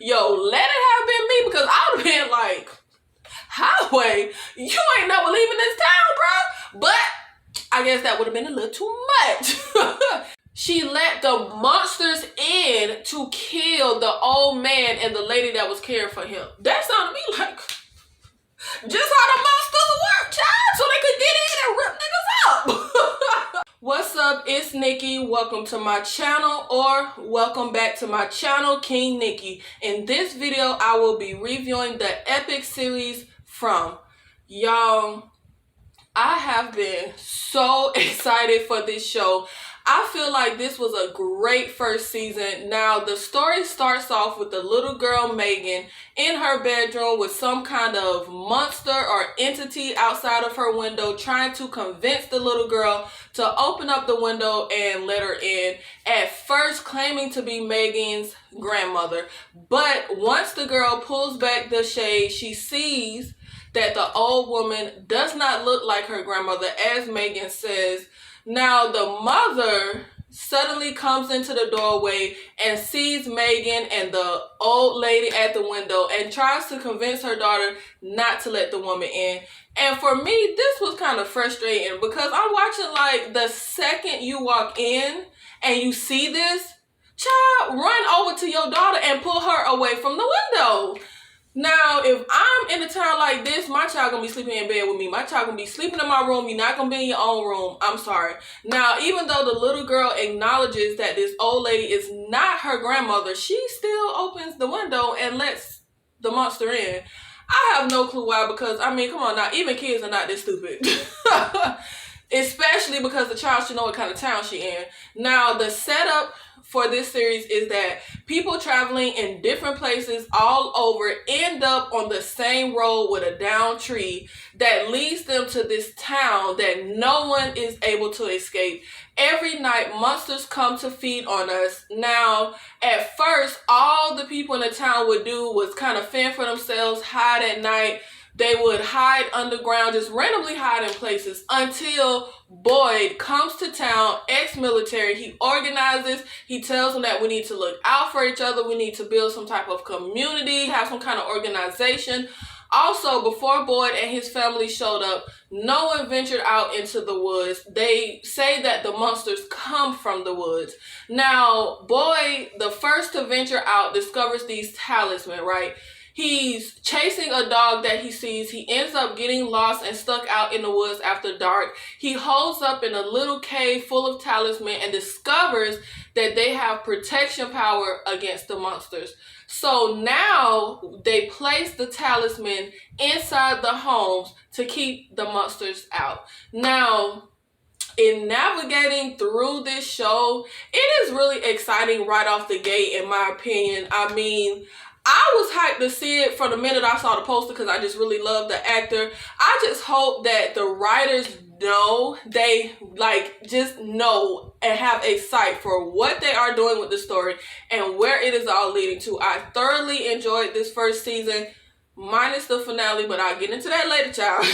Yo, let it have been me, because I would have been like, highway, you ain't never leaving this town, bro. But I guess that would have been a little too much. She let the monsters in to kill the old man and the lady that was caring for him. That sounded to me like just how the monsters work, child, so they could get in and rip niggas up. What's up? It's Nikki. Welcome to my channel, or welcome back to my channel, King Nikki. In this video, I will be reviewing the Epix series From. Y'all, I have been so excited for this show. I feel like this was a great first season. Now, the story starts off with the little girl Megan in her bedroom with some kind of monster or entity outside of her window trying to convince the little girl to open up the window and let her in. At first claiming to be Megan's grandmother. But once the girl pulls back the shade, she sees that the old woman does not look like her grandmother, as Megan says. Now, the mother suddenly comes into the doorway and sees Megan and the old lady at the window and tries to convince her daughter not to let the woman in. And for me, this was kind of frustrating because I'm watching like the second you walk in and you see this, child, run over to your daughter and pull her away from the window. Now, if I'm in a town like this, my child gonna be sleeping in bed with me. My child gonna be sleeping in my room. You're not gonna be in your own room. I'm sorry. Now, even though the little girl acknowledges that this old lady is not her grandmother, she still opens the window and lets the monster in. I have no clue why, because, I mean, come on now, even kids are not this stupid. Especially because the child should know what kind of town she in. Now, the setup for this series is that people traveling in different places all over end up on the same road with a downed tree that leads them to this town that no one is able to escape. Every night, monsters come to feed on us. Now, at first, all the people in the town would do was kind of fend for themselves, hide at night. They would hide underground, just randomly hide in places until Boyd comes to town, ex-military. He organizes, he tells them that we need to look out for each other. We need to build some type of community, have some kind of organization. Also, before Boyd and his family showed up, no one ventured out into the woods. They say that the monsters come from the woods. Now, Boyd, the first to venture out, discovers these talismans, right? He's chasing a dog that he sees. He ends up getting lost and stuck out in the woods after dark. He holds up in a little cave full of talismans and discovers that they have protection power against the monsters. So now they place the talisman inside the homes to keep the monsters out. Now, in navigating through this show, it is really exciting right off the gate, in my opinion. I mean, I was hyped to see it from the minute I saw the poster because I just really love the actor. I just hope that the writers know, they just know and have a sight for what they are doing with the story and where it is all leading to. I thoroughly enjoyed this first season, minus the finale, but I'll get into that later, child.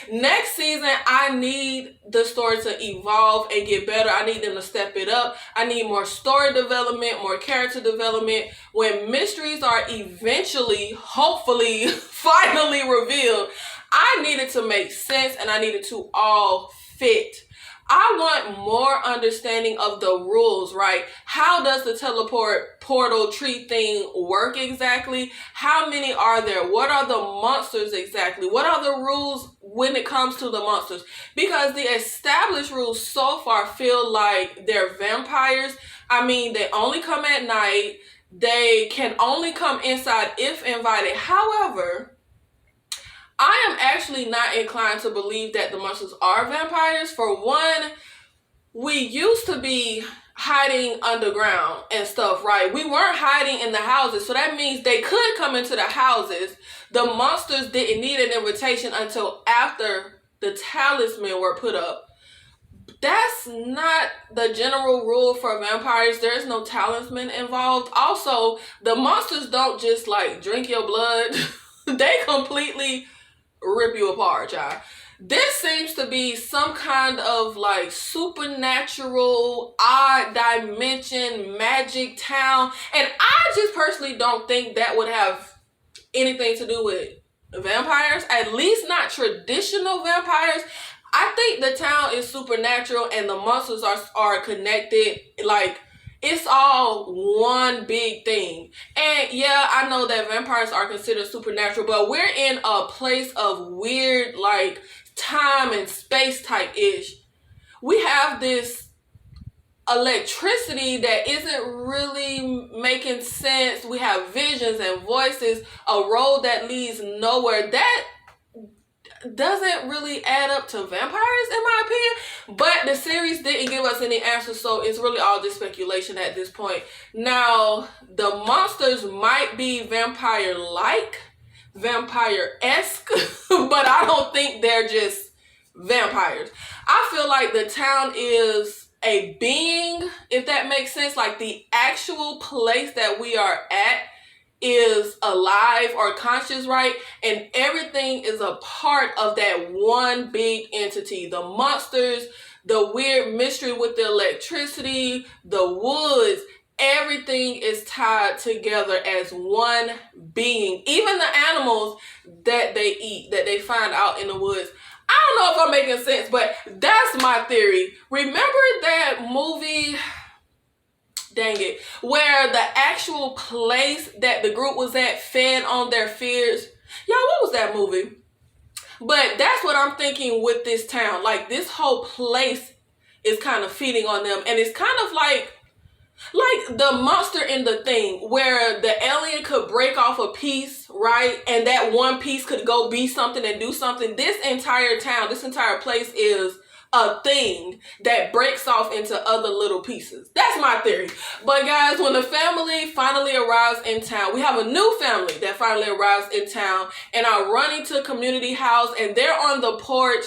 Next season, I need the story to evolve and get better. I need them to step it up. I need more story development, more character development. When mysteries are eventually, hopefully, finally revealed, I need it to make sense and I need it to all fit. I want more understanding of the rules, right? How does the teleport portal tree thing work exactly? How many are there? What are the monsters exactly? What are the rules when it comes to the monsters? Because the established rules so far feel like they're vampires. I mean, they only come at night. They can only come inside if invited. However, I am actually not inclined to believe that the monsters are vampires. For one, we used to be hiding underground and stuff, right? We weren't hiding in the houses, so that means they could come into the houses. The monsters didn't need an invitation until after the talisman were put up. That's not the general rule for vampires. There is no talisman involved. Also, the monsters don't just like drink your blood. They completely rip you apart, y'all. This seems to be some kind of like supernatural, odd dimension, magic town. And I just personally don't think that would have anything to do with vampires, at least not traditional vampires. I think the town is supernatural and the monsters are connected. Like, it's all one big thing. And yeah, I know that vampires are considered supernatural, but we're in a place of weird, like, time and space type ish. We have this electricity that isn't really making sense. We have visions and voices, a road that leads nowhere. That doesn't really add up to vampires in my opinion, but the series didn't give us any answers, so it's really all just speculation at this point. Now, the monsters might be vampire-like, vampire-esque, but I don't think they're just vampires. I feel like the town is a being, if that makes sense. Like, the actual place that we are at is alive or conscious, right? And everything is a part of that one big entity. The monsters, the weird mystery with the electricity, the woods, everything is tied together as one being. Even the animals that they eat, that they find out in the woods. I don't know if I'm making sense, but that's my theory. Remember that movie, dang it, where the actual place that the group was at fed on their fears? Y'all, what was that movie? But that's what I'm thinking with this town. Like, this whole place is kind of feeding on them. And it's kind of like the monster in The Thing, where the alien could break off a piece, right? And that one piece could go be something and do something. This entire town, this entire place is a thing that breaks off into other little pieces. That's my theory. But guys, when the family finally arrives in town, we have a new family that finally arrives in town and are running to community house, and they're on the porch.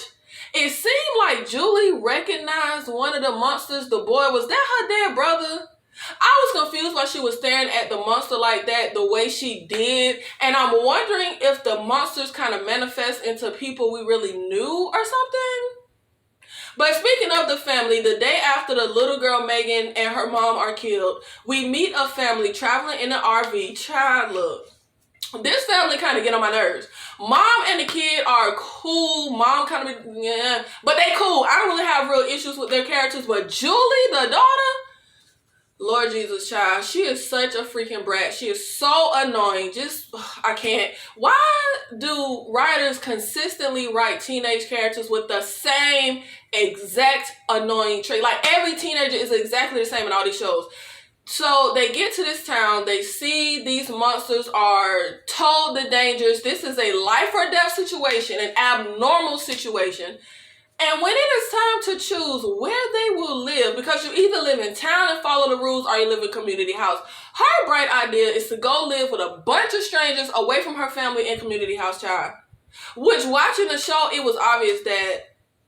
It seemed like Julie recognized one of the monsters. The boy, was that her dead brother? I was confused why she was staring at the monster like that, the way she did. And I'm wondering if the monsters kind of manifest into people we really knew or something. But speaking of the family, the day after the little girl Megan and her mom are killed, we meet a family traveling in an RV. Child, look, this family kind of get on my nerves. Mom and the kid are cool. Mom kind of, yeah, but they cool. I don't really have real issues with their characters. But Julie, the daughter, Lord Jesus, child, she is such a freaking brat. She is so annoying. Just, I can't. Why do writers consistently write teenage characters with the same exact annoying trait? Like, every teenager is exactly the same in all these shows. So they get to this town. They see these monsters, are told the dangers. This is a life or death situation, an abnormal situation. And when it is time to choose where they will live, because you either live in town and follow the rules or you live in community house, her bright idea is to go live with a bunch of strangers away from her family in community house, child. Which, watching the show, it was obvious that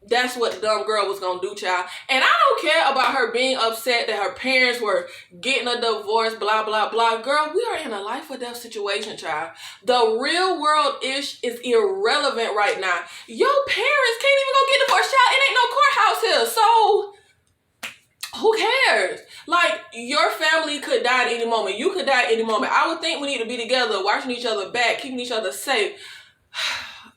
that's what the dumb girl was gonna do, child. And I don't care about her being upset that her parents were getting a divorce, blah, blah, blah. Girl, we are in a life or death situation, child. The real world-ish is irrelevant right now. Your parents can't even go get divorced, child. It ain't no courthouse here, so who cares? Like, your family could die at any moment. You could die at any moment. I would think we need to be together, watching each other back, keeping each other safe.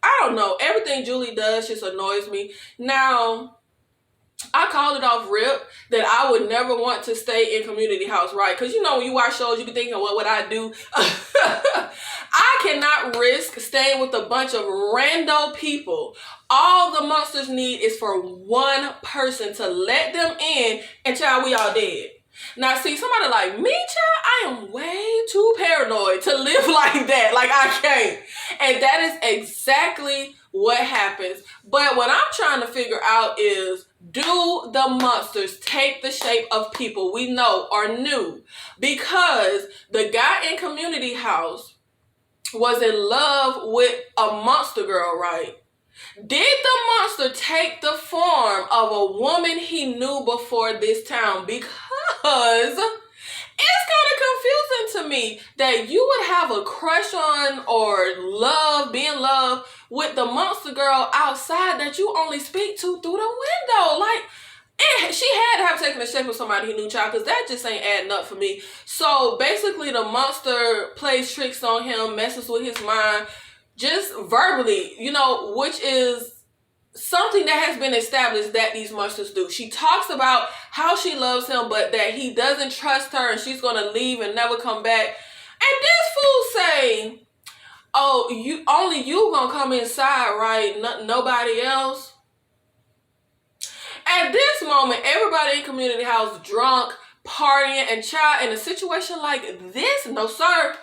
I don't know. Everything Julie does just annoys me. Now, I called it off rip that I would never want to stay in community house, right? Because, you know, when you watch shows, you be thinking, what would I do? I cannot risk staying with a bunch of rando people. All the monsters need is for one person to let them in, and child, we all dead. Now, see, somebody like me, child, I am way too paranoid to live like that. Like, I can't. And that is exactly what happens. But what I'm trying to figure out is, do the monsters take the shape of people we know or knew? Because the guy in community house was in love with a monster girl, right? Did the monster take the form of a woman he knew before this town? Because It's kind of confusing to me that you would have a crush on or being loved with the monster girl outside that you only speak to through the window. Like, she had to have taken the shape of somebody he knew, child, because that just ain't adding up for me. So basically, the monster plays tricks on him, messes with his mind, just verbally, which is something that has been established that these monsters do. She talks about how she loves him, but that he doesn't trust her and she's gonna leave and never come back. And this fool say, "Oh, you gonna come inside, right? Nobody else." At this moment, everybody in community house drunk, partying, and child, in a situation like this, no sir.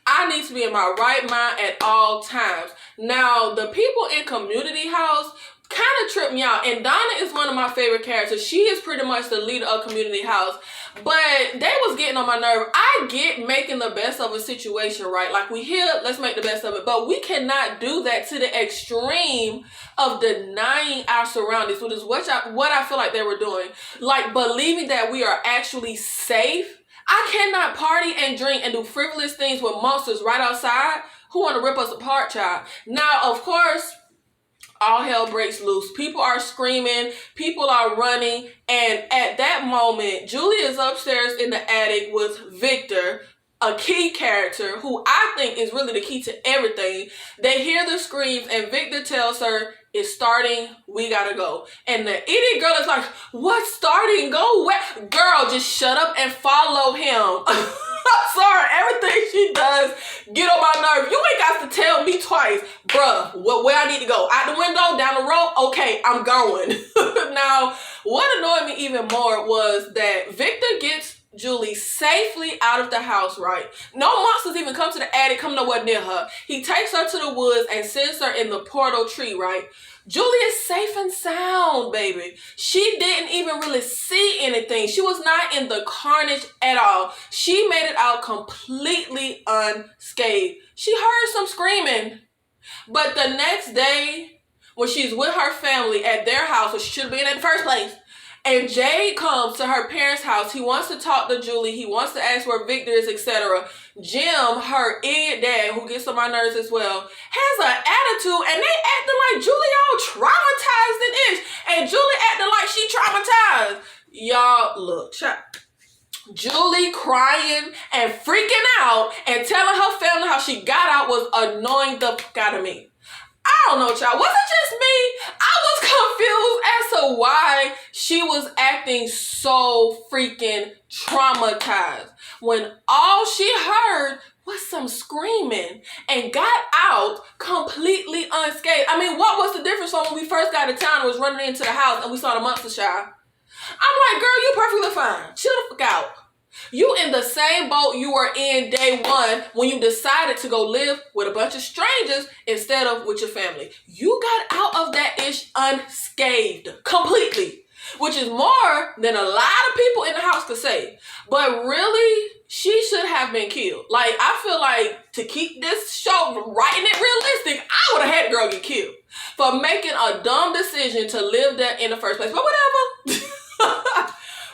I need to be in my right mind at all times. Now, the people in community house kind of trip me out. And Donna is one of my favorite characters. She is pretty much the leader of community house. But they was getting on my nerve. I get making the best of a situation, right? Like, we here, let's make the best of it. But we cannot do that to the extreme of denying our surroundings, which is what I feel like they were doing. Like, believing that we are actually safe. I cannot party and drink and do frivolous things with monsters right outside who want to rip us apart, child. Now, of course, all hell breaks loose. People are screaming. People are running. And at that moment, Julie is upstairs in the attic with Victor, a key character who I think is really the key to everything. They hear the screams and Victor tells her, "It's starting, we gotta go." And the idiot girl is like, "What's starting? Go where?" Girl, just shut up and follow him. I'm sorry, everything she does get on my nerve. You ain't got to tell me twice, bruh, where I need to go. Out the window, down the road, okay, I'm going. Now, what annoyed me even more was that Victor gets Julie safely out of the house, right? No monsters even come to the attic, come nowhere near her. He takes her to the woods and sends her in the portal tree, right? Julie is safe and sound, baby. She didn't even really see anything. She was not in the carnage at all. She made it out completely unscathed. She heard some screaming. But the next day, when she's with her family at their house, which she should have been in the first place, and Jade comes to her parents' house. He wants to talk to Julie. He wants to ask where Victor is, etc. Jim, her idiot dad, who gets on my nerves as well, has an attitude, and they acting like Julie all traumatized and ish. And Julie acting like she traumatized. Y'all, look, Julie crying and freaking out and telling her family how she got out was annoying the fuck out of me. I don't know, child. Was it just me? I was confused as to why she was acting so freaking traumatized when all she heard was some screaming and got out completely unscathed. I mean, what was the difference from when we first got to town and was running into the house and we saw the monster, child? I'm like, girl, you perfectly fine. Chill the fuck out. You in the same boat you were in day one when you decided to go live with a bunch of strangers instead of with your family. You got out of that ish unscathed completely, which is more than a lot of people in the house could say. But really, she should have been killed. Like, I feel like to keep this show writing it realistic, I would have had the girl get killed for making a dumb decision to live there in the first place. But whatever.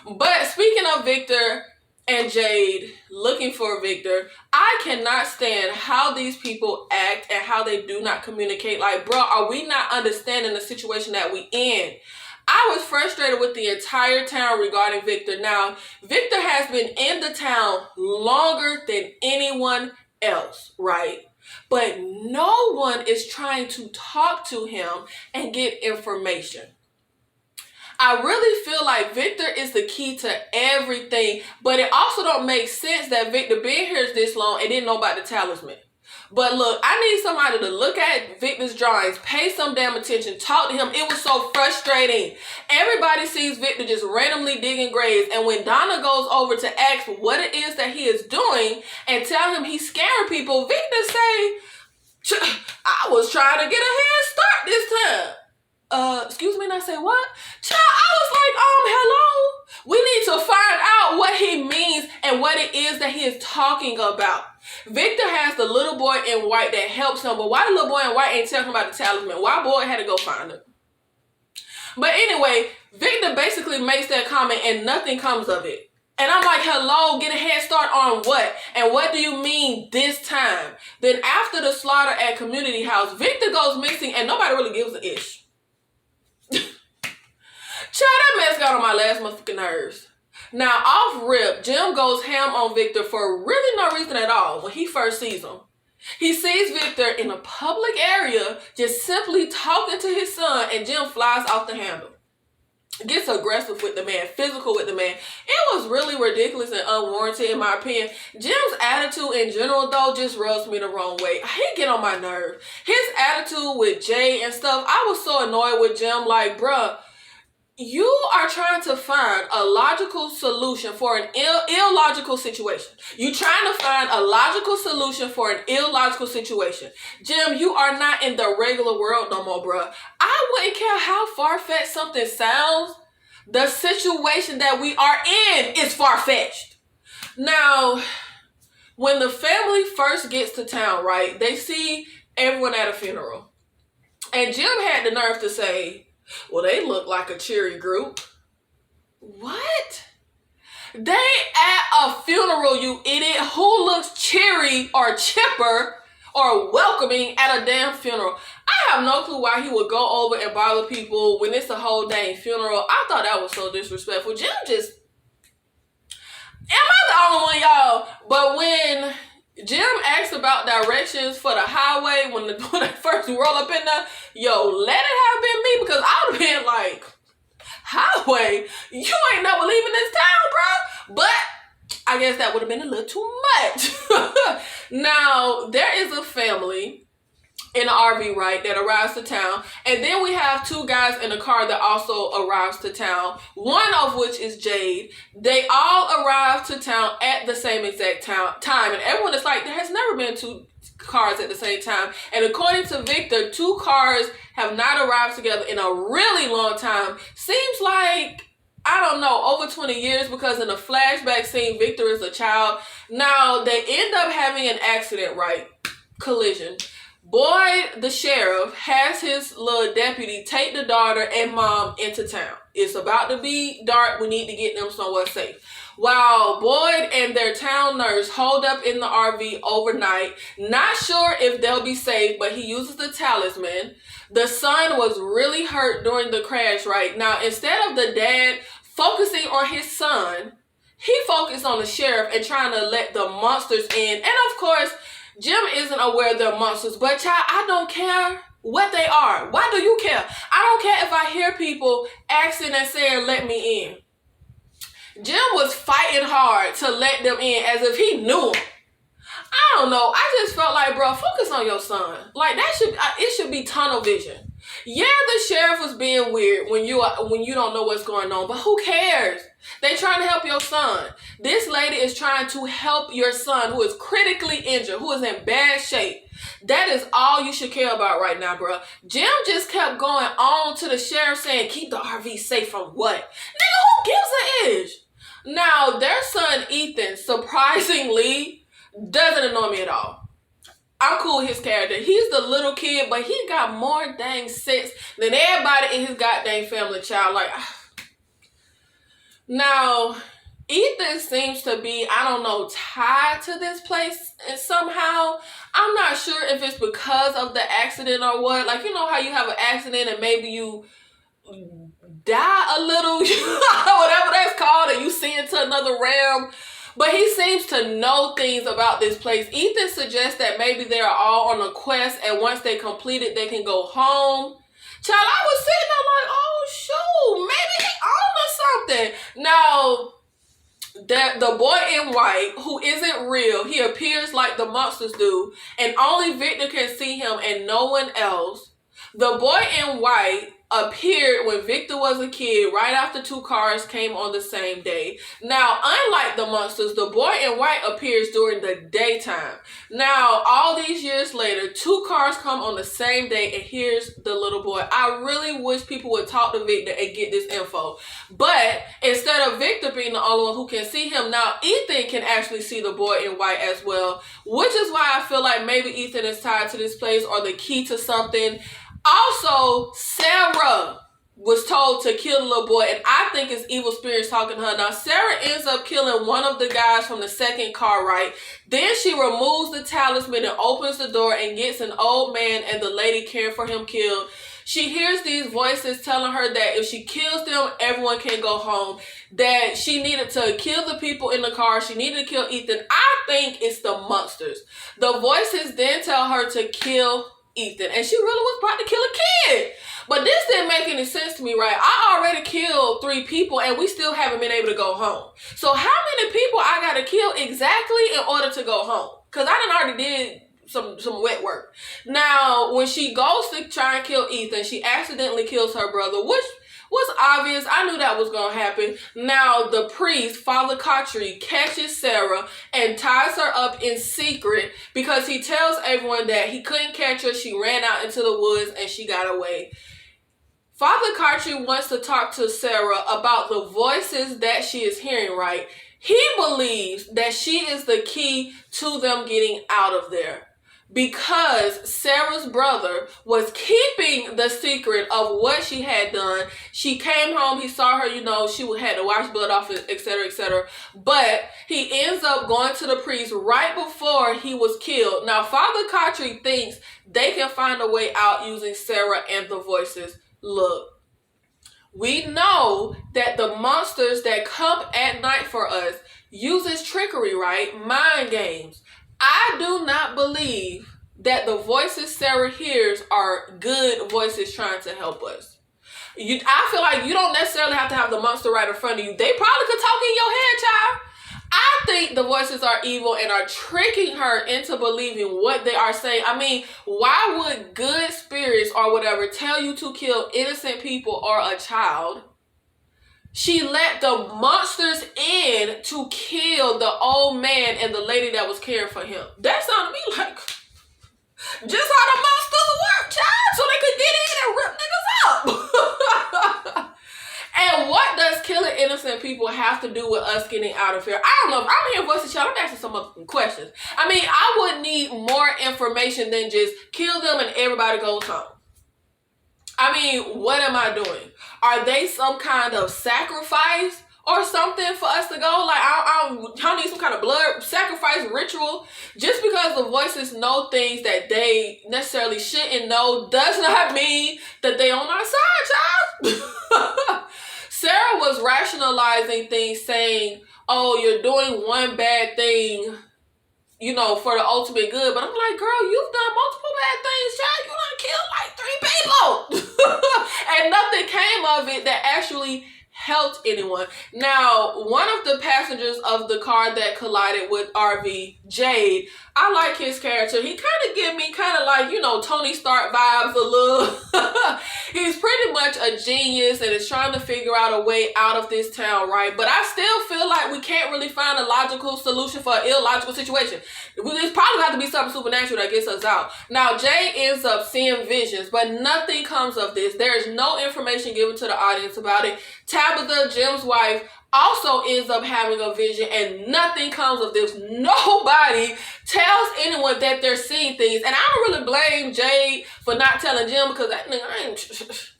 But speaking of Victor and Jade looking for Victor, I cannot stand how these people act and how they do not communicate. Like, bro, are we not understanding the situation that we in? I was frustrated with the entire town regarding Victor. Now, Victor has been in the town longer than anyone else, right? But no one is trying to talk to him and get information. I really feel like Victor is the key to everything, but it also don't make sense that Victor been here this long and didn't know about the talisman. But look, I need somebody to look at Victor's drawings, pay some damn attention, talk to him. It was so frustrating. Everybody sees Victor just randomly digging graves, and when Donna goes over to ask what it is that he is doing and tell him he's scaring people, Victor say, "I was trying to get a head start this time." Excuse me, and I say, "What?" Child, I was like, hello? We need to find out what he means and what it is that he is talking about. Victor has the little boy in white that helps him, but why the little boy in white ain't telling him about the talisman? Why boy had to go find it? But anyway, Victor basically makes that comment and nothing comes of it. And I'm like, hello, get a head start on what? And what do you mean this time? Then after the slaughter at Community House, Victor goes missing and nobody really gives a ish. Child, that mess got on my last motherfucking nerves. Now, off rip, Jim goes ham on Victor for really no reason at all when he first sees him. He sees Victor in a public area just simply talking to his son, and Jim flies off the handle. Gets aggressive with the man, physical with the man. It was really ridiculous and unwarranted in my opinion. Jim's attitude in general though just rubs me the wrong way. He get on my nerve. His attitude with Jade and stuff, I was so annoyed with Jim. Like, bruh, you are trying to find a logical solution for an illogical situation. You trying to find a logical solution for an illogical situation. Jim, you are not in the regular world no more, bruh. I wouldn't care how far-fetched something sounds. The situation that we are in is far-fetched. Now, when the family first gets to town, right, they see everyone at a funeral. And Jim had the nerve to say, well, they look like a cheery group. What? They at a funeral, you idiot. Who looks cheery or chipper or welcoming at a damn funeral? I have no clue why he would go over and bother people when it's a whole dang funeral. I thought that was so disrespectful. Jim just... Am I the only one, y'all? But when Jim asked about directions for the highway when they first roll up in there, yo, let it have been me, because I would have been like, highway? You ain't never leaving this town, bro. But I guess that would have been a little too much. Now, there is a family in an RV, right, that arrives to town. And then we have two guys in a car that also arrives to town, one of which is Jade. They all arrive to town at the same exact time. And everyone is like, there has never been two cars at the same time. And according to Victor, two cars have not arrived together in a really long time. Seems like, I don't know, over 20 years, because in the flashback scene, Victor is a child. Now, they end up having an accident, right? Collision. Boyd, the sheriff, has his little deputy take the daughter and mom into town. It's about to be dark. We need to get them somewhere safe. While Boyd and their town nurse hold up in the RV overnight, not sure if they'll be safe, but he uses the talisman. The son was really hurt during the crash, right? Now, instead of the dad focusing on his son, he focused on the sheriff and trying to let the monsters in. And of course, Jim isn't aware they're monsters, but child, I don't care what they are. Why do you care? I don't care if I hear people asking and saying, let me in. Jim was fighting hard to let them in as if he knew them. I don't know. I just felt like, bro, focus on your son. Like, it should be tunnel vision. Yeah, the sheriff was being weird when you don't know what's going on, but who cares? They trying to help your son. This lady is trying to help your son who is critically injured, who is in bad shape. That is all you should care about right now, bro. Jim just kept going on to the sheriff saying, keep the RV safe from what? Nigga, who gives a ish? Now, their son, Ethan, surprisingly, doesn't annoy me at all. I'm cool with his character. He's the little kid, but he got more dang sense than everybody in his goddamn family, child. Like, now, Ethan seems to be, I don't know, tied to this place somehow. I'm not sure if it's because of the accident or what. Like, you know how you have an accident and maybe you die a little, whatever that's called, and you see into another realm. But he seems to know things about this place. Ethan suggests that maybe they are all on a quest, and once they complete it, they can go home. Child, I was sitting there like, oh, shoot, maybe he on to something. Now, the boy in white, who isn't real, he appears like the monsters do, and only Victor can see him and no one else. The boy in white appeared when Victor was a kid, right after two cars came on the same day. Now, unlike the monsters, the boy in white appears during the daytime. Now, all these years later, two cars come on the same day, and here's the little boy. I really wish people would talk to Victor and get this info. But instead of Victor being the only one who can see him, now Ethan can actually see the boy in white as well, which is why I feel like maybe Ethan is tied to this place or the key to something. Also, Sarah. was told to kill the little boy, and I think it's evil spirits talking to her. Now, Sarah ends up killing one of the guys from the second car, right? Then she removes the talisman and opens the door and gets an old man and the lady caring for him killed. She hears these voices telling her that if she kills them, everyone can go home. That she needed to kill the people in the car. She needed to kill Ethan. I think it's the monsters. The voices then tell her to kill Ethan, and she really was about to kill a kid. But this didn't make any sense to me, right? I already killed 3 people and we still haven't been able to go home. So how many people I gotta kill exactly in order to go home? Because I done already did some wet work. Now, when she goes to try and kill Ethan, she accidentally kills her brother, which was obvious. I knew that was going to happen. Now, the priest, Father Khatri, catches Sarah and ties her up in secret because he tells everyone that he couldn't catch her. She ran out into the woods and she got away. Father Khatri wants to talk to Sarah about the voices that she is hearing, right? He believes that she is the key to them getting out of there, because Sarah's brother was keeping the secret of what she had done. She came home, he saw her, she had to wash blood off, etc., etc. But he ends up going to the priest right before he was killed. Now, Father Khatri thinks they can find a way out using Sarah and the voices. Look, we know that the monsters that come at night for us uses trickery, right? Mind games. I do not believe that the voices Sarah hears are good voices trying to help us. I feel like you don't necessarily have to have the monster right in front of you. They probably could talk in your head, child. I think the voices are evil and are tricking her into believing what they are saying. I mean, why would good spirits or whatever tell you to kill innocent people or a child? She let the monsters in to kill the old man and the lady that was caring for him. That sounded to me like just how the monsters work, child, so they could get in and rip niggas up. And what does killing innocent people have to do with us getting out of here? I don't know. If I'm hearing voices, child, I'm asking some other questions. I mean, I would need more information than just kill them and everybody goes home. I mean, what am I doing? Are they some kind of sacrifice or something for us to go? Like, I need some kind of blood sacrifice ritual. Just because the voices know things that they necessarily shouldn't know does not mean that they on our side, child. Sarah was rationalizing things, saying, oh, you're doing one bad thing, for the ultimate good. But I'm like, girl, you've done multiple bad things, child. You done killed like 3 people. And nothing came of it that actually helped anyone. Now, one of the passengers of the car that collided with RV, Jade, I like his character. He kind of give me like, Tony Stark vibes a little. He's pretty much a genius and is trying to figure out a way out of this town, right? But I still feel like we can't really find a logical solution for an illogical situation. It's probably got to be something supernatural that gets us out. Now, Jay ends up seeing visions, but nothing comes of this. There is no information given to the audience about it. Tabitha, Jim's wife, also ends up having a vision and nothing comes of this. Nobody tells anyone that they're seeing things. And I don't really blame Jade for not telling Jim, because that nigga ain't.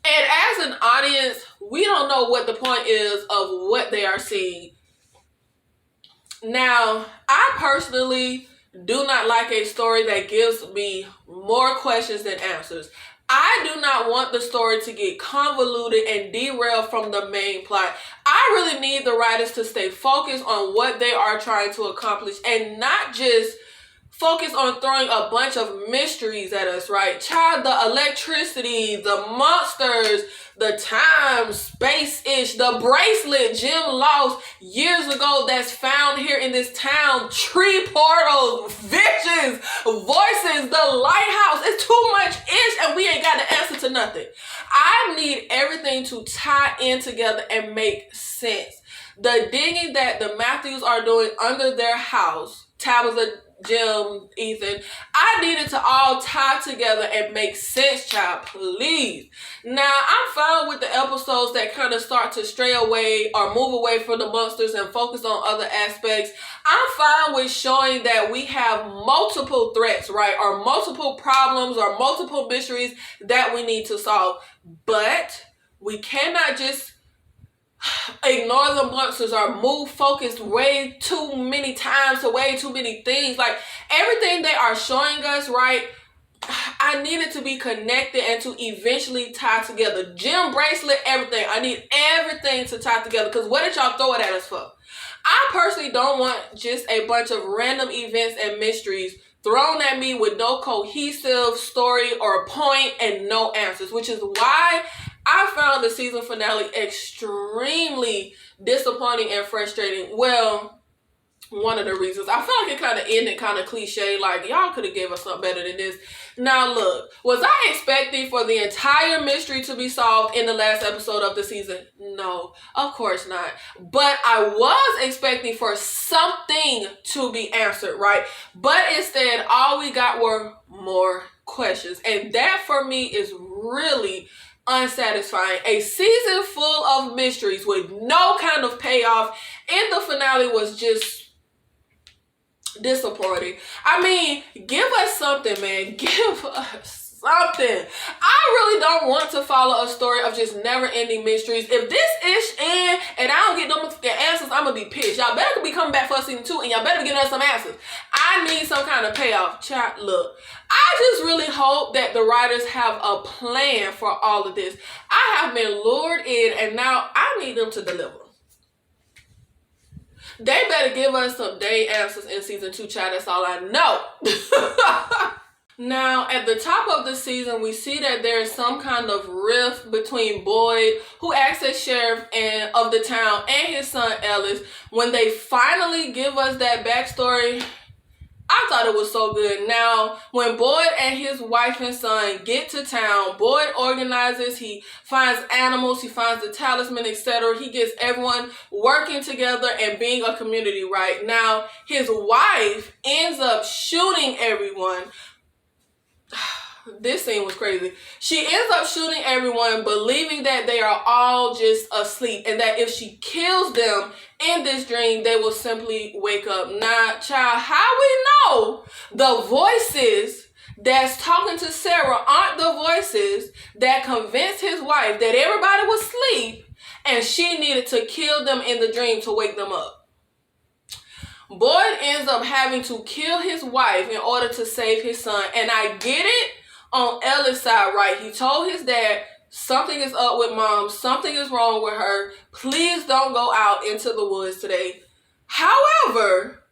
And as an audience, we don't know what the point is of what they are seeing. Now, I personally do not like a story that gives me more questions than answers. I do not want the story to get convoluted and derail from the main plot. I really need the writers to stay focused on what they are trying to accomplish and not just focus on throwing a bunch of mysteries at us, right? Child, the electricity, the monsters, the time, space-ish, the bracelet Jim lost years ago that's found here in this town, tree portals, visions, voices, the lighthouse. It's too much ish and we ain't got the answer to nothing. I need everything to tie in together and make sense. The digging that the Matthews are doing under their house, Tabitha, Jim, Ethan. I needed to all tie together and make sense, child, please. Now, I'm fine with the episodes that kind of start to stray away or move away from the monsters and focus on other aspects. I'm fine with showing that we have multiple threats, right? Or multiple problems or multiple mysteries that we need to solve. But we cannot just ignore the monsters or move focus way too many times to way too many things. Like, everything they are showing us, right, I need it to be connected and to eventually tie together. Gem bracelet, everything. I need everything to tie together, because what did y'all throw it at us for? I personally don't want just a bunch of random events and mysteries thrown at me with no cohesive story or point and no answers, which is why I found the season finale extremely disappointing and frustrating. Well, one of the reasons. I feel like it kind of ended kind of cliche, like y'all could have gave us something better than this. Now look, was I expecting for the entire mystery to be solved in the last episode of the season? No, of course not. But I was expecting for something to be answered, right? But instead, all we got were more questions. And that for me is really unsatisfying. A season full of mysteries with no kind of payoff in the finale was just disappointing. I mean, give us something, man. Give us something. I really don't want to follow a story of just never-ending mysteries. If this ish end and I don't get them answers, I'm gonna be pissed. Y'all better be coming back for season 2, and y'all better be giving us some answers. I need some kind of payoff. Chat, look, I just really hope that the writers have a plan for all of this. I have been lured in, and now I need them to deliver. They better give us some day answers in season 2, child. That's all I know. Now, at the top of the season, we see that there is some kind of rift between Boyd, who acts as sheriff of the town, and his son Ellis. When they finally give us that backstory, I thought it was so good. Now, when Boyd and his wife and son get to town, Boyd organizes, he finds animals, he finds the talisman, etc. He gets everyone working together and being a community, right? Now, his wife ends up shooting everyone. This scene was crazy. She ends up shooting everyone, believing that they are all just asleep, and that if she kills them in this dream, they will simply wake up. Now, child, how we know the voices that's talking to Sarah aren't the voices that convinced his wife that everybody was asleep and she needed to kill them in the dream to wake them up? Boyd ends up having to kill his wife in order to save his son, and I get it on Ellis' side, right? He told his dad, something is up with mom, something is wrong with her, please don't go out into the woods today. However,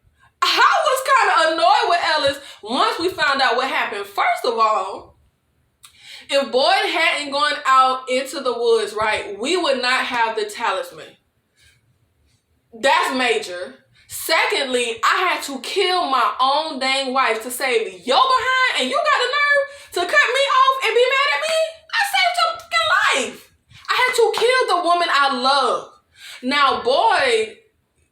I was kind of annoyed with Ellis once we found out what happened. First of all, if Boyd hadn't gone out into the woods, right, we would not have the talisman. That's major. Secondly, I had to kill my own dang wife to save your behind, and you got the nerve to cut me off and be mad at me? I saved your fucking life. I had to kill the woman I love. Now, Boyd's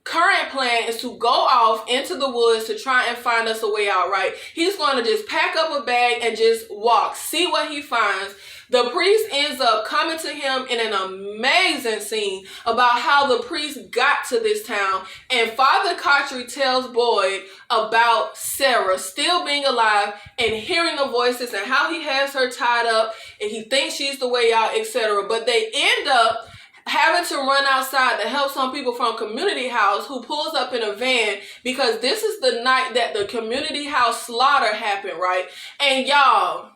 current plan is to go off into the woods to try and find us a way out, right? He's going to just pack up a bag and just walk, see what he finds. The priest ends up coming to him in an amazing scene about how the priest got to this town. And Father Cartry tells Boyd about Sarah still being alive and hearing the voices and how he has her tied up and he thinks she's the way out, etc. But they end up having to run outside to help some people from community house who pulls up in a van, because this is the night that the community house slaughter happened, right? And y'all,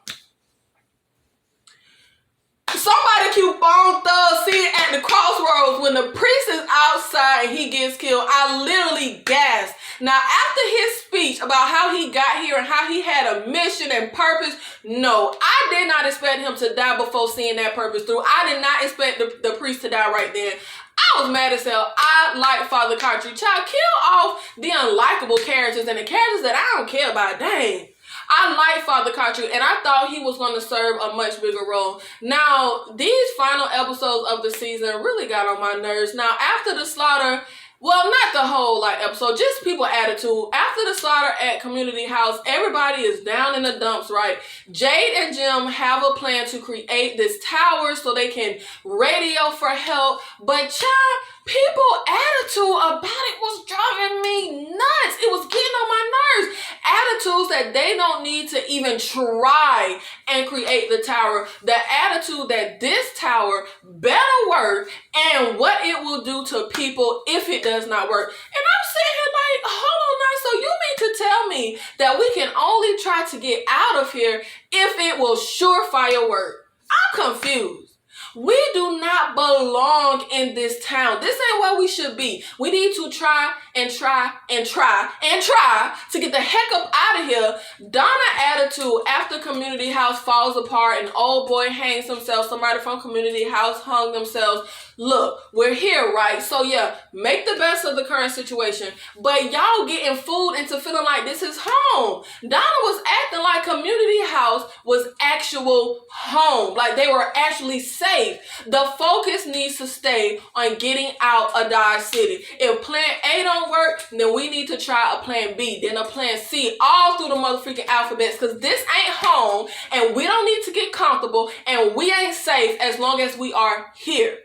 somebody cute Bone Thug scene at the crossroads when the priest is outside and he gets killed. I literally gasped. Now, after his speech about how he got here and how he had a mission and purpose, no, I did not expect him to die before seeing that purpose through. I did not expect the priest to die right then. I was mad as hell. I like Father Cartry. Child, kill off the unlikable characters and the characters that I don't care about. Dang. I like Father Cartry, and I thought he was going to serve a much bigger role. Now, these final episodes of the season really got on my nerves. Now, after the slaughter, Well, not the whole episode, just people attitude. After the slaughter at Community House, everybody is down in the dumps, right? Jade and Jim have a plan to create this tower so they can radio for help. But child, people attitude about it was driving me nuts. It was getting on my nerves. Attitudes that they don't need to even try and create the tower. The attitude that this tower better work and what it will do to people if it does not work. And I'm sitting here like, hold on now, so you mean to tell me that we can only try to get out of here if it will surefire work? I'm confused. We do not belong in this town. This ain't where we should be. We need to try and try and try and try to get the heck up out of here. Donna attitude after Community House falls apart and old boy hangs himself. Somebody from Community House hung themselves. Look, we're here, right? So yeah, make the best of the current situation. But y'all getting fooled into feeling like this is home. Donna was acting like Community House was actual home. Like they were actually safe. The focus needs to stay on getting out of Dodge City. If plan A don't work, then we need to try a plan B, then a plan C, all through the motherfucking alphabets, because this ain't home and we don't need to get comfortable and we ain't safe as long as we are here.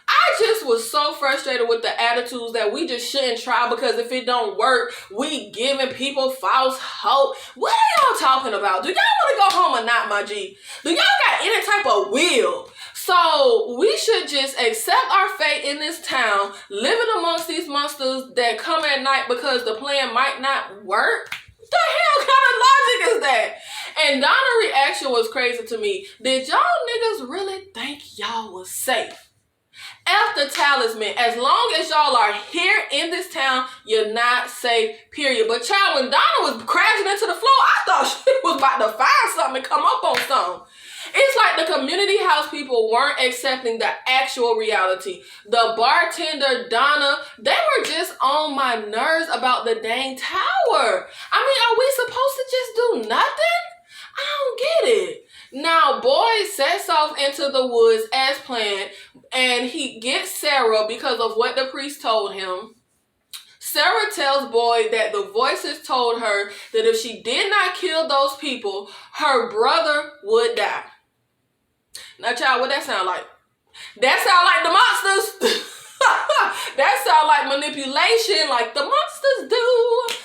I just was so frustrated with the attitudes that we just shouldn't try because if it don't work, we giving people false hope. What are y'all talking about? Do y'all want to go home or not, my G? Do y'all got any type of will? So we should just accept our fate in this town, living amongst these monsters that come at night because the plan might not work. What the hell kind of logic is that? And Donna's reaction was crazy to me. Did y'all niggas really think y'all was safe? F the talisman. As long as y'all are here in this town, you're not safe, period. But child, when Donna was crashing into the floor, I thought she was about to find something and come up on something. It's like the Community House people weren't accepting the actual reality. The bartender, Donna, they were just on my nerves about the dang tower. I mean, are we supposed to just do nothing? I don't get it. Now, Boyd sets off into the woods as planned, and he gets Sarah because of what the priest told him. Sarah tells Boyd that the voices told her that if she did not kill those people, her brother would die. Now, child, what that sound like? That sound like the monsters. That sound like manipulation, like the monsters do.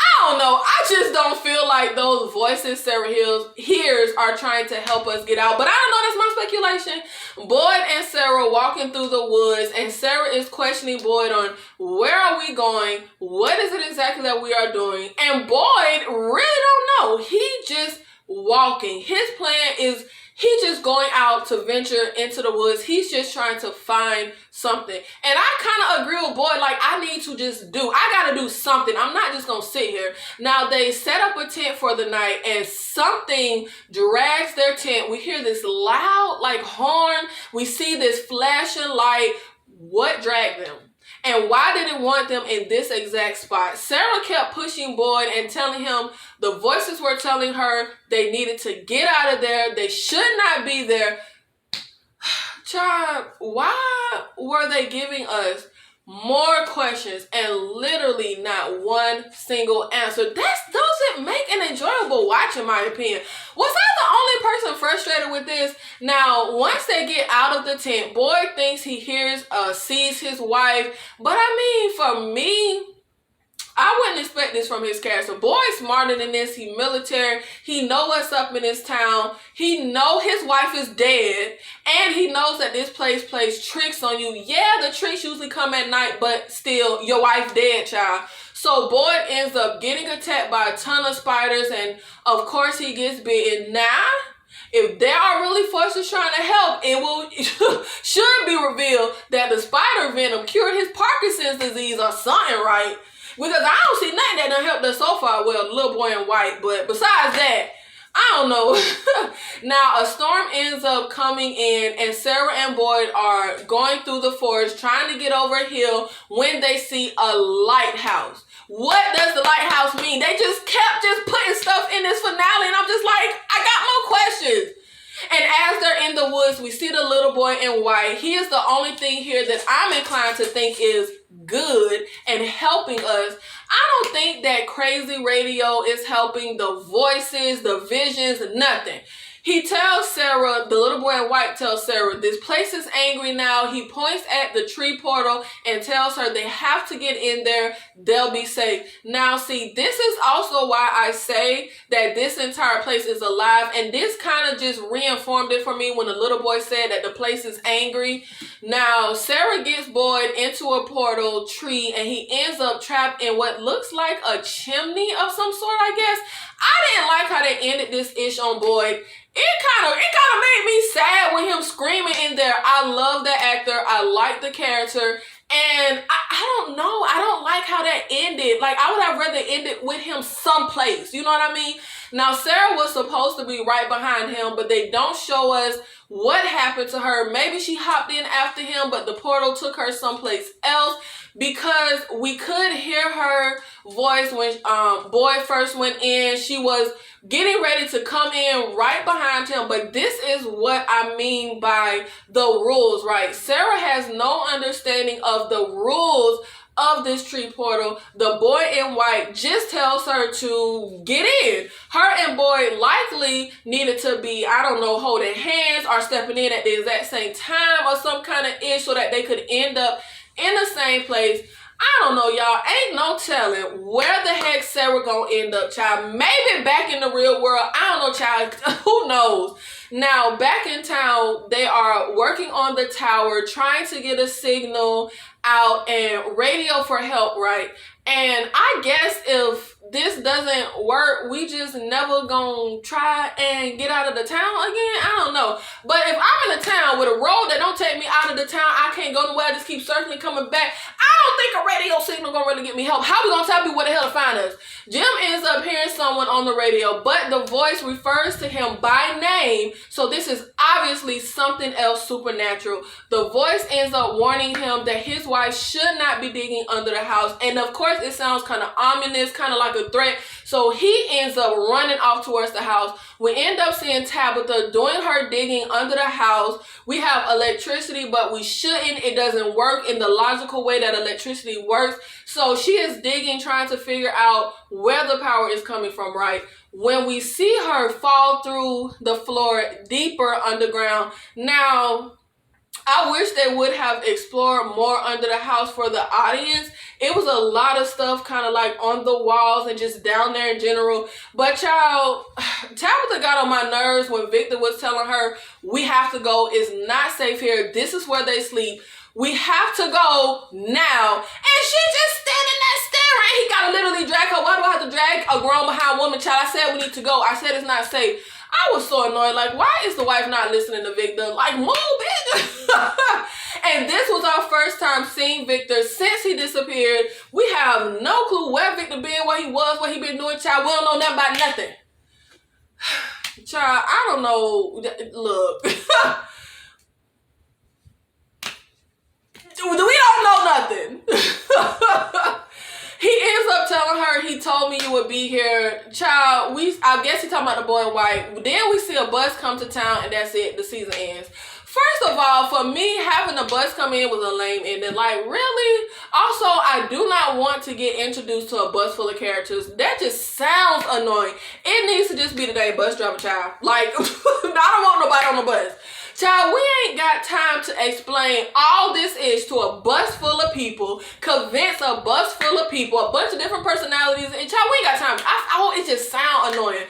I don't know. I just don't feel like those voices Sarah hears are trying to help us get out. But I don't know. That's my speculation. Boyd and Sarah walking through the woods, and Sarah is questioning Boyd on where are we going? What is it exactly that we are doing? And Boyd really don't know. He just walking. His plan is he's just going out to venture into the woods. He's just trying to find something. And I kind of agree with Boyd, like, I need to just I got to do something. I'm not just going to sit here. Now, they set up a tent for the night, and something drags their tent. We hear this loud, horn. We see this flashing light. What dragged them? And why did it want them in this exact spot? Sarah kept pushing Boyd and telling him the voices were telling her they needed to get out of there. They should not be there. Child, why were they giving us more questions and literally not one single answer? That doesn't make an enjoyable watch, in my opinion. Was I the only person frustrated with this? Now, once they get out of the tent, Boyd thinks he sees his wife. But I mean, for me, I wouldn't expect this from his character. Boyd's smarter than this. He military. He know what's up in this town. He know his wife is dead. And he knows that this place plays tricks on you. Yeah, the tricks usually come at night, but still, your wife dead, child. So Boyd ends up getting attacked by a ton of spiders, and of course he gets bitten. Now, if there are really forces trying to help, it will should be revealed that the spider venom cured his Parkinson's disease or something, right? Because I don't see nothing that done helped us so far. Well, the little boy in white, but besides that, I don't know. Now, a storm ends up coming in, and Sarah and Boyd are going through the forest trying to get over a hill when they see a lighthouse. What does the lighthouse mean? They just kept putting stuff in this finale, and I'm just like, I got more questions. And as they're in the woods, we see the little boy in white. He is the only thing here that I'm inclined to think is good and helping us. I don't think that crazy radio is helping the voices, the visions, nothing. He tells Sarah, the little boy in white tells Sarah, this place is angry now. He points at the tree portal and tells her they have to get in there. They'll be safe. Now, see, this is also why I say that this entire place is alive. And this kind of just reinformed it for me when the little boy said that the place is angry. Now, Sarah gets Boyd into a portal tree and he ends up trapped in what looks like a chimney of some sort, I guess. I didn't like how they ended this ish on Boyd. It kind of made me sad with him screaming in there. I love the actor. I like the character. And I don't know. I don't like how that ended. Like, I would have rather ended with him someplace. You know what I mean? Now, Sarah was supposed to be right behind him, but they don't show us what happened to her. Maybe she hopped in after him, but the portal took her someplace else, because we could hear her voice when Boyd first went in. She was getting ready to come in right behind him, but this is what I mean by the rules, right? Sarah has no understanding of the rules of this tree portal. The boy in white just tells her to get in. Her and Boyd likely needed to be, I don't know, holding hands or stepping in at the exact same time or some kind of ish so that they could end up in the same place. I don't know, y'all. Ain't no telling where the heck Sarah gonna end up, child. Maybe back in the real world. I don't know, child. Who knows? Now, back in town, they are working on the tower, trying to get a signal out and radio for help, right? And I guess if this doesn't work, we just never gonna try and get out of the town again. I don't know. But if I'm in a town with a road that don't take me out of the town, I can't go nowhere, I just keep circling, coming back, I don't think a radio signal gonna really get me help. How we gonna tell people where the hell to find us? Jim ends up hearing someone on the radio, but the voice refers to him by name, so this is obviously something else supernatural. The voice ends up warning him that his wife should not be digging under the house, and of course it sounds kind of ominous, kind of like a threat, so he ends up running off towards the house. We end up seeing Tabitha doing her digging under the house. We have electricity, but we shouldn't. It doesn't work in the logical way that electricity works. So she is digging, trying to figure out where the power is coming from, right? When we see her fall through the floor deeper underground. Now, I wish they would have explored more under the house for the audience. It was a lot of stuff kind of like on the walls and just down there in general. But y'all, Tabitha got on my nerves when Victor was telling her, we have to go. It's not safe here. This is where they sleep. We have to go now. And she just standing there staring. He gotta literally drag her. Why do I have to drag a grown behind woman, child? I said we need to go. I said it's not safe. I was so annoyed. Like, why is the wife not listening to Victor? Like, move, bitch. And this was our first time seeing Victor since he disappeared. We have no clue where Victor been, where he was, what he been doing, child. We don't know nothing about nothing. Child, I don't know. Look. We don't know nothing. He ends up telling her, he told me you would be here. Child, I guess he talking about the boy in white. Then we see a bus come to town and that's it. The season ends. First of all, for me, having a bus come in was a lame ending. Like, really? Also, I do not want to get introduced to a bus full of characters. That just sounds annoying. It needs to just be the name bus driver, child. Like, I don't want nobody on the bus. Child, we ain't got time to explain all this is to a bus full of people, convince a bus full of people, a bunch of different personalities, and child, we ain't got time. It just sound annoying.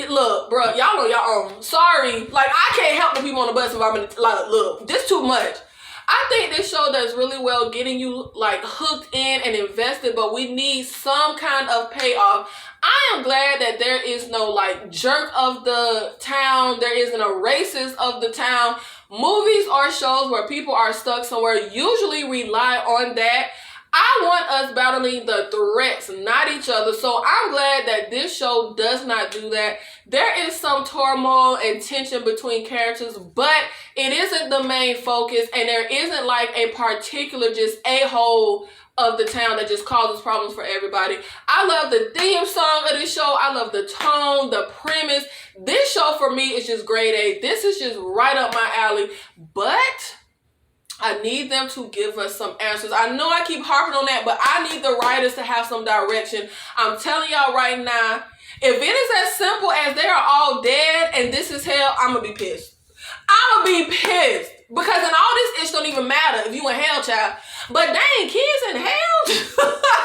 Look, bro, y'all know y'all own. Sorry, like, I can't help the people on the bus if I'm in, like, look, this too much. I think this show does really well getting you, like, hooked in and invested, but we need some kind of payoff. I am glad that there is no, like, jerk of the town. There isn't a racist of the town. Movies or shows where people are stuck somewhere usually rely on that. I want us battling the threats, not each other. So I'm glad that this show does not do that. There is some turmoil and tension between characters, but it isn't the main focus, and there isn't like a particular just a-hole of the town that just causes problems for everybody. I love the theme song of this show. I love the tone, the premise. This show for me is just grade A. This is just right up my alley. But I need them to give us some answers. I know I keep harping on that, but I need the writers to have some direction. I'm telling y'all right now, if it is as simple as they are all dead and this is hell, I'm going to be pissed. I'm going to be pissed. Because in all this, it don't even matter if you in hell, child. But dang, kids in hell?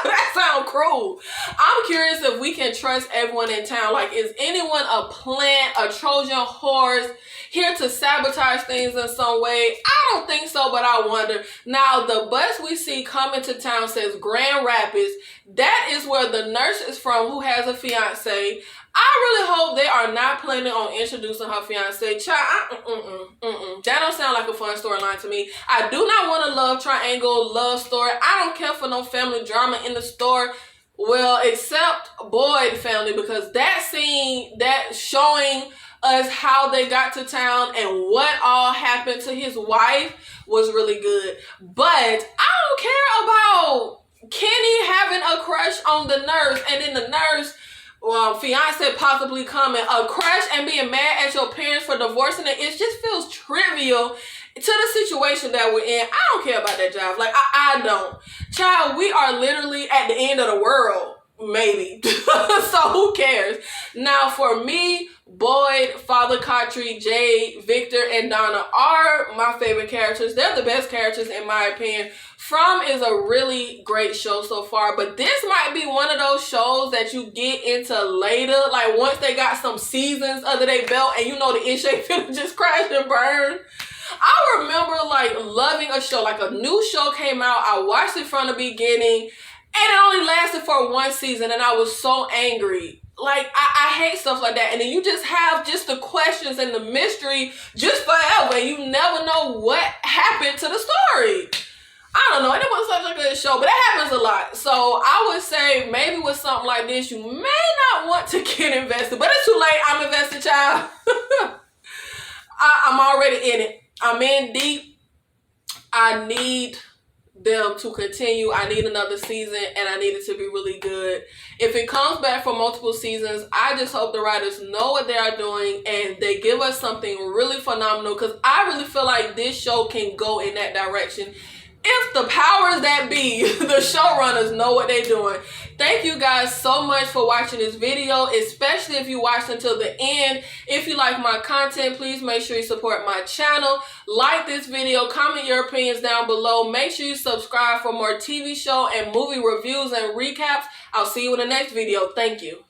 That sounds cruel. I'm curious if we can trust everyone in town. Like, is anyone a plant, a Trojan horse, here to sabotage things in some way? I don't think so, but I wonder. Now, the bus we see coming to town says Grand Rapids. That is where the nurse is from who has a fiance. I really hope they are not planning on introducing her fiance. Child, that don't sound like a fun storyline to me. I do not want a love triangle, love story. I don't care for no family drama in the store. Well, except Boyd family, because that scene, that showing us how they got to town and what all happened to his wife was really good. But I don't care about Kenny having a crush on the nurse and then the nurse fiance possibly coming, a crush and being mad at your parents for divorcing it. It just feels trivial to the situation that we're in. I don't care about that job. Like, I don't. Child, we are literally at the end of the world, maybe. So who cares? Now, for me, Boyd, Father Kotri, Jade, Victor, and Donna are my favorite characters. They're the best characters in my opinion. From is a really great show so far, but this might be one of those shows that you get into later, like once they got some seasons under their belt and you know the ish ain't finna just crash and burn. I remember like loving a show, like a new show came out, I watched it from the beginning, and it only lasted for one season, and I was so angry. Like, I hate stuff like that. And then you just have just the questions and the mystery just forever, and you never know what happened to the story. I don't know, and it was such a good show, but that happens a lot. So I would say maybe with something like this, you may not want to get invested, but it's too late. I'm invested, child. I'm already in it. I'm in deep. I need them to continue. I need another season, and I need it to be really good. If it comes back for multiple seasons, I just hope the writers know what they are doing and they give us something really phenomenal, because I really feel like this show can go in that direction if the powers that be, the showrunners, know what they're doing. Thank you guys so much for watching this video, especially if you watched until the end. If you like my content, please make sure you support my channel. Like this video, comment your opinions down below. Make sure you subscribe for more TV show and movie reviews and recaps. I'll see you in the next video. Thank you.